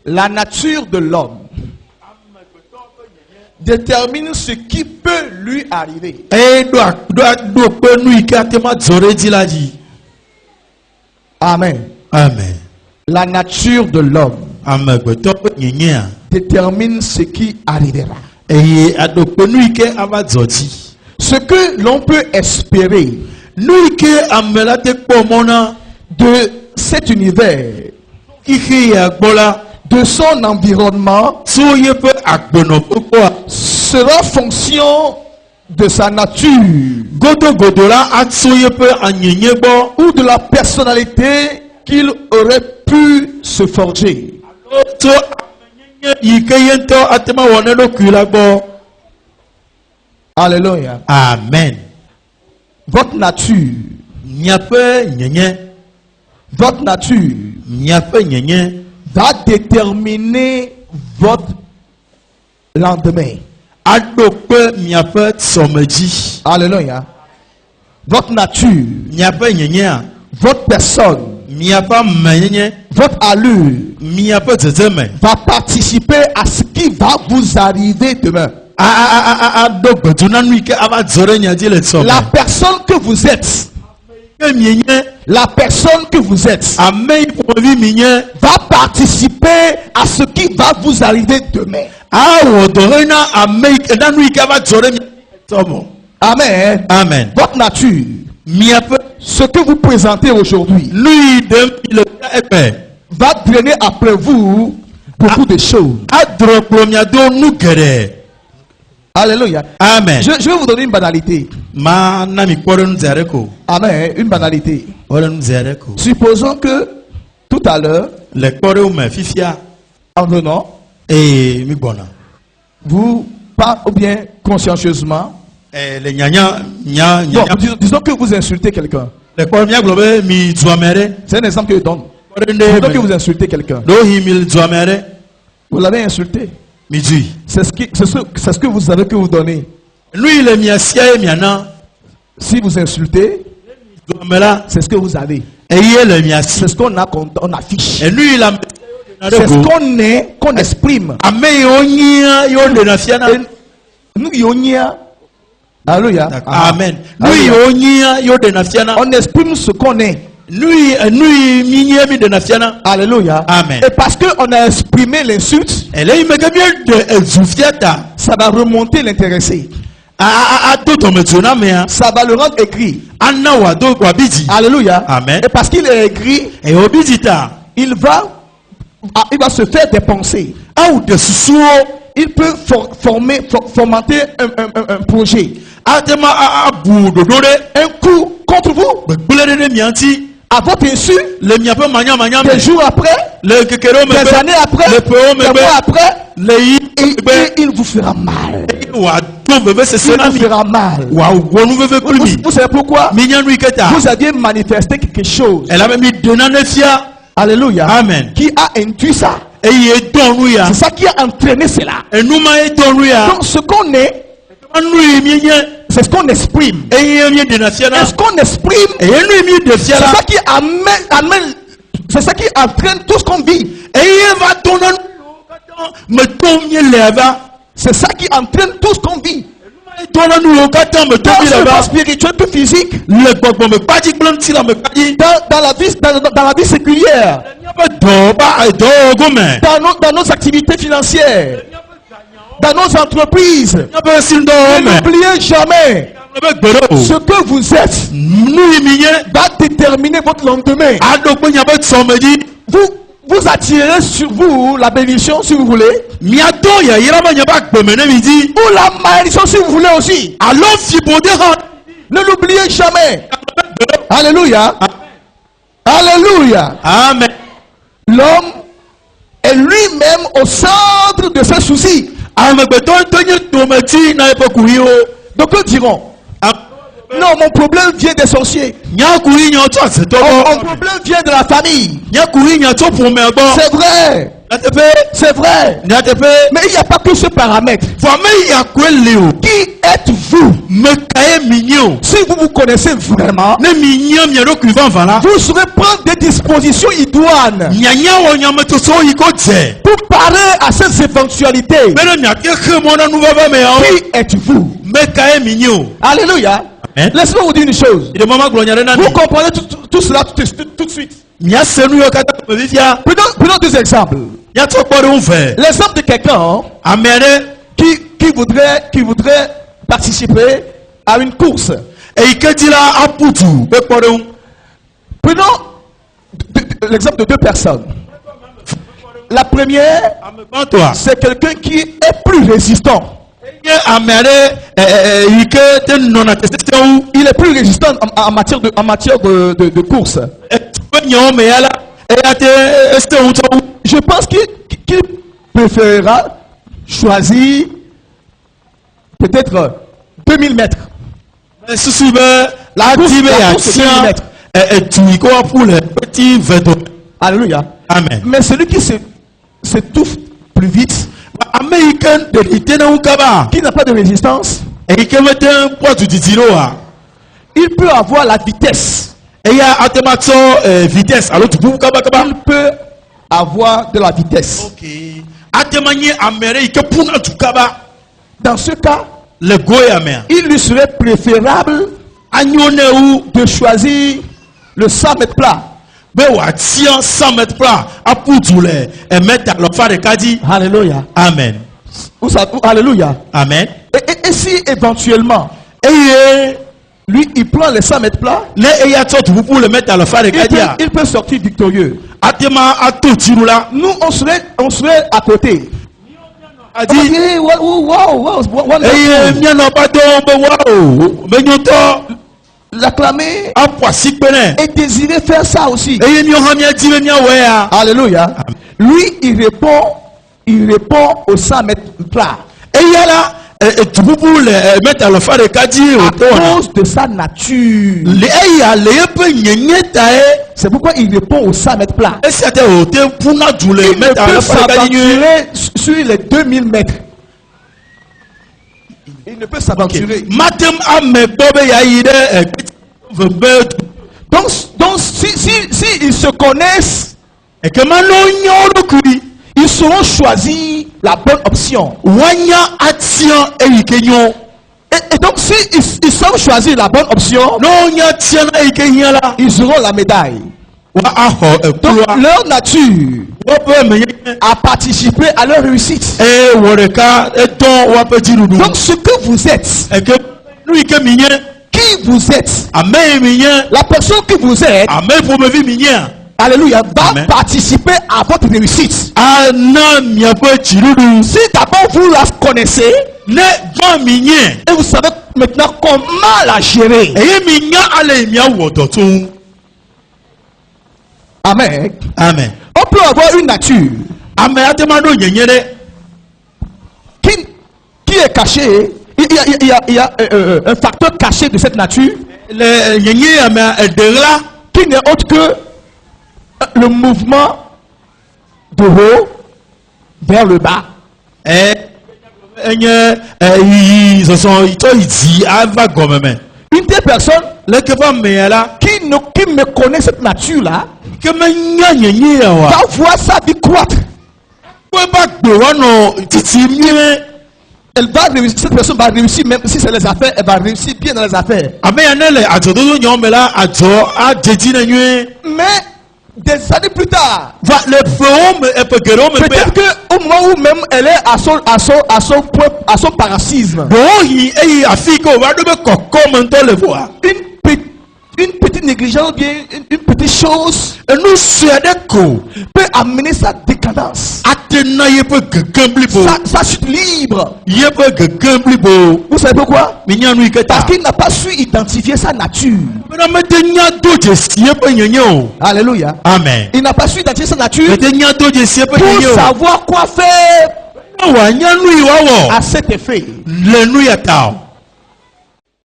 La nature de l'homme détermine ce qui peut lui arriver. Amen. Amen. La nature de l'homme détermine ce qui arrivera. Ce que l'on peut espérer de cet univers, de son environnement, sera fonction de sa nature ou de la personnalité qu'il aurait pu se forger. Alléluia. Amen. Votre nature, votre nature va déterminer votre lendemain. Alléluia. Votre nature, votre personne, votre allure va participer à ce qui va vous arriver demain. La personne que vous êtes, la personne que vous êtes va participer à ce qui va vous arriver demain. Amen. Amen. Votre nature, ce que vous présentez aujourd'hui, va drainer après vous beaucoup de choses. Alléluia. Amen. Je vais vous donner une banalité. Amen. Une banalité. Supposons que tout à l'heure, en venant, vous, pas ou bien consciencieusement, bon, disons que vous insultez quelqu'un. C'est un exemple que je donne. Disons que vous insultez quelqu'un. Vous l'avez insulté. C'est ce que vous savez que vous donnez. Si vous insultez, c'est ce que vous avez. C'est ce qu'on affiche. C'est ce qu'on est, qu'on exprime. Alléluia. Amen. On exprime ce qu'on est. Alléluia. Amen. Et parce qu'on a exprimé l'insulte, ça va remonter l'intéressé. Ça va le rendre écrit. Alléluia. Amen. Et parce qu'il est écrit, il va se faire des pensées. Il peut fomenter un projet. Un coup contre vous. À votre insu, des jours après, des années après, des mois après, il vous fera mal. Il vous fera mal. Vous savez pourquoi? Vous aviez manifesté quelque chose. Alléluia. Amen. Qui a induit ça? C'est ça qui a entraîné cela. Donc ce qu'on est, c'est ce qu'on exprime. Et ce qu'on exprime, c'est ça qui amène, c'est ça qui entraîne tout ce qu'on vit. C'est ça qui entraîne tout ce qu'on vit. Dans le plan spirituel que physique, dans la vie séculière, dans nos activités financières, dans nos entreprises. N'oubliez jamais, ce que vous êtes va déterminer votre lendemain. Vous attirez sur vous la bénédiction si vous voulez, ou la malédiction si vous voulez aussi. Ne l'oubliez jamais. Alléluia. Alléluia. Amen. L'homme est lui-même au centre de ses soucis. Donc ils diront, ne non, mon problème vient des sorciers. Mon problème vient de la famille. C'est vrai. C'est vrai. Mais il n'y a pas que ce paramètre. Qui êtes-vous? Si vous vous connaissez vraiment, vous saurez prendre des dispositions idoines pour parer à ces éventualités. Qui êtes-vous? Alléluia. Laissez-moi vous dire une chose. Vous comprenez tout cela tout de suite. Prenons deux exemples. L'exemple de quelqu'un qui voudrait participer à une course. Prenons l'exemple de deux personnes. La première, c'est quelqu'un qui est plus résistant. Il est plus résistant en matière de course. Je pense qu'il préférera choisir peut-être 2000 mètres. Alléluia. Amen. Mais celui qui s'étouffe plus vite, qui n'a pas de résistance, il peut avoir la vitesse. Il peut avoir de la vitesse. Dans ce cas, il lui serait préférable de choisir le 100 mètres plat. Alléluia. Amen. Alléluia. Amen. Et si éventuellement lui il prend les 100 mètres plats, il peut sortir victorieux. Nous on serait à côté. L'acclamer et désirer faire ça aussi. Alléluia. Lui il répond aux 100 mètres plats à cause de sa nature. C'est pourquoi il répond aux 100 mètres plats. Il ne peut s'aventurer sur les 2000 mètres. Il ne peut s'aventurer. Donc si ils se connaissent, ils sauront choisir la bonne option. Et donc si ils savent choisir la bonne option, ils auront la médaille. Donc leur nature a participé à leur réussite. Donc ce que vous êtes, qui vous êtes, la personne que vous êtes, alléluia, va participer à votre réussite. Si d'abord vous la connaissez et vous savez maintenant comment la gérer. Amen. Amen. On peut avoir une nature qui est cachée. Il y a un facteur caché de cette nature qui n'est autre que le mouvement de haut vers le bas. Une des personnes qui me connaît cette nature-là va voir sa vie croître. Cette personne va réussir, même si c'est les affaires, elle va réussir bien dans les affaires. Mais des années plus tard, peut-être qu'au moment où même elle est à son paroxysme, une petite négligence, bien une petite chose peut amener sa décadence, sa chute libre. Vous savez pourquoi? Parce qu'il n'a pas su identifier sa nature. Alléluia. Amen. Il n'a pas su identifier sa nature pour savoir quoi faire à cet effet.